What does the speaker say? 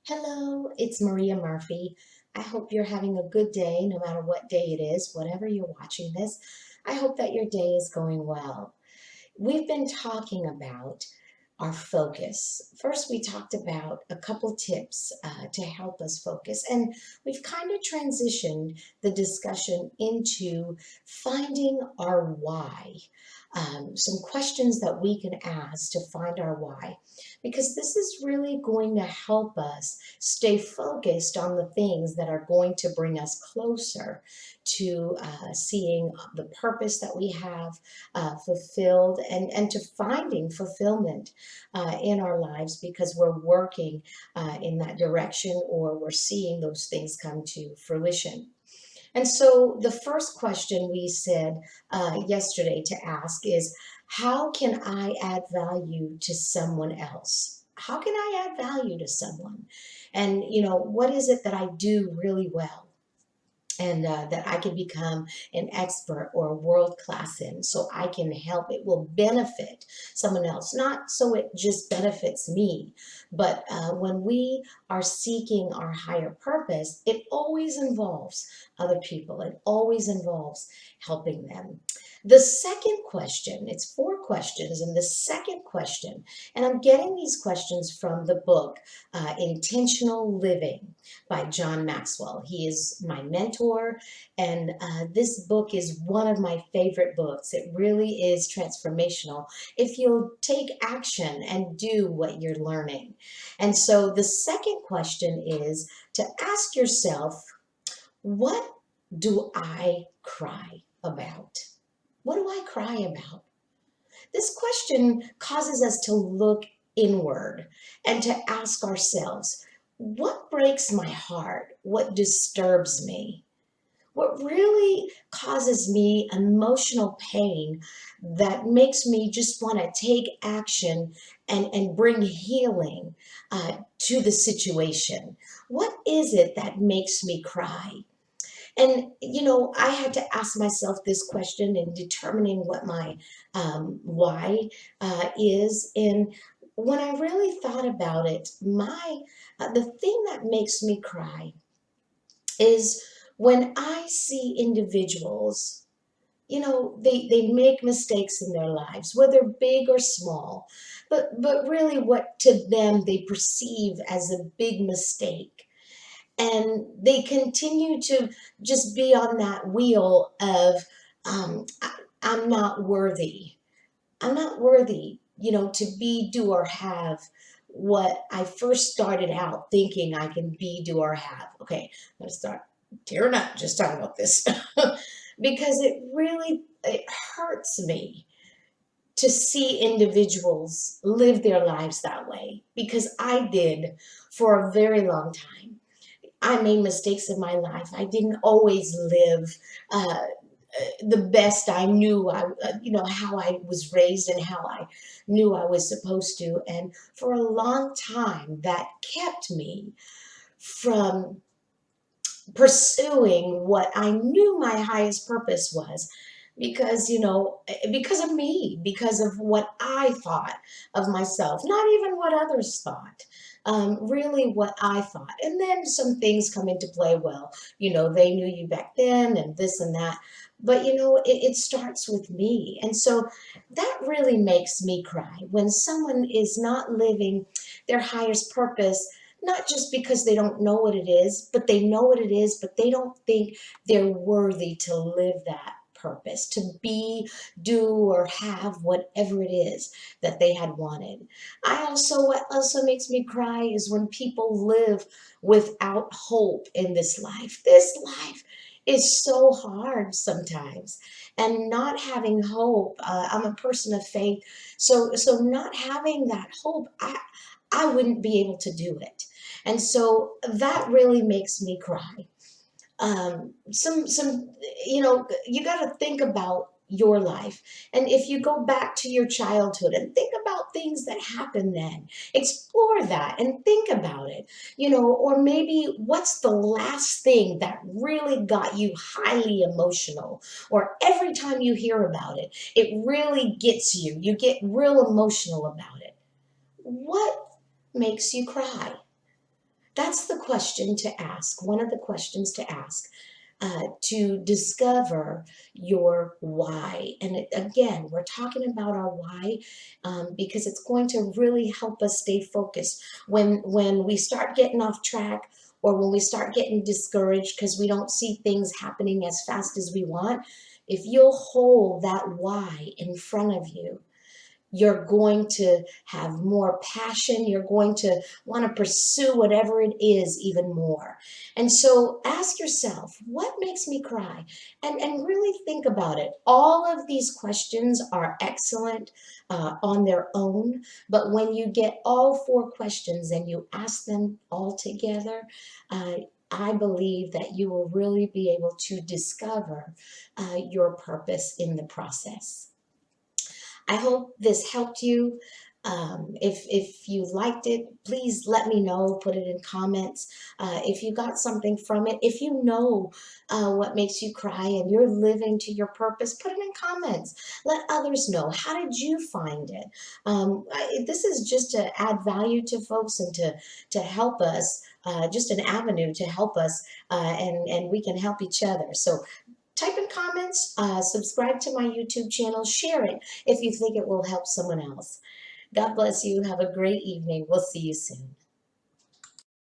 Hello, it's Maria Murphy. I hope you're having a good day, no matter what day it is, whatever you're watching this. I hope that your day is going well. We've been talking about our focus. First, we talked about a couple tips to help us focus, and we've kind of transitioned the discussion into finding our why. Some questions that we can ask to find our why, because this is really going to help us stay focused on the things that are going to bring us closer to seeing the purpose that we have fulfilled and to finding fulfillment in our lives because we're working in that direction or we're seeing those things come to fruition. And so the first question we said yesterday to ask is, how can I add value to someone else? How can I add value to someone? And, what is it that I do really well? And that I can become an expert or a world class in so I can help. It will benefit someone else, not so it just benefits me, but when we are seeking our higher purpose, it always involves other people, it always involves helping them. The second question, it's four questions, and the second question, and I'm getting these questions from the book Intentional Living by John Maxwell. He is my mentor, and this book is one of my favorite books. It really is transformational if you'll take action and do what you're learning. And so the second question is to ask yourself, what do I cry about? What do I cry about? This question causes us to look inward and to ask ourselves, what breaks my heart? What disturbs me? What really causes me emotional pain that makes me just want to take action and bring healing to the situation? What is it that makes me cry? And, I had to ask myself this question in determining what my why is. And when I really thought about it, the thing that makes me cry is when I see individuals, they make mistakes in their lives, whether big or small, but really what to them they perceive as a big mistake, and they continue to just be on that wheel of I'm not worthy. I'm not worthy, to be, do, or have what I first started out thinking I can be, do, or have. Okay, I'm gonna start tearing up just talking about this because it hurts me to see individuals live their lives that way because I did for a very long time. I made mistakes in my life. I didn't always live the best I knew. How I was raised and how I knew I was supposed to. And for a long time, that kept me from pursuing what I knew my highest purpose was because of me, because of what I thought of myself, not even what others thought, really what I thought. And then some things come into play. Well, they knew you back then and this and that. But, it starts with me. And so that really makes me cry when someone is not living their highest purpose, not just because they don't know what it is, but they know what it is, but they don't think they're worthy to live that purpose, to be, do, or have whatever it is that they had wanted. What also makes me cry is when people live without hope in this life. This life is so hard sometimes, and not having hope. I'm a person of faith, so not having that hope, I wouldn't be able to do it. And so that really makes me cry. You got to think about your life. And if you go back to your childhood and think about things that happened then, explore that and think about it, or maybe what's the last thing that really got you highly emotional, or every time you hear about it, it really gets you, you get real emotional about it. What makes you cry? That's the question to ask, one of the questions to ask. To discover your why. And again, we're talking about our why because it's going to really help us stay focused. When we start getting off track or when we start getting discouraged because we don't see things happening as fast as we want, if you'll hold that why in front of you, you're going to have more passion. You're going to want to pursue whatever it is even more. And so ask yourself, what makes me cry? And really think about it. All of these questions are excellent on their own, but when you get all four questions and you ask them all together, I believe that you will really be able to discover your purpose in the process. I hope this helped you. If you liked it, please let me know. Put it in comments. If you got something from it, if you know what makes you cry and you're living to your purpose, put it in comments. Let others know. How did you find it? This is just to add value to folks and to help us. Just an avenue to help us, and we can help each other. So type in comments, subscribe to my YouTube channel, share it if you think it will help someone else. God bless you. Have a great evening. We'll see you soon.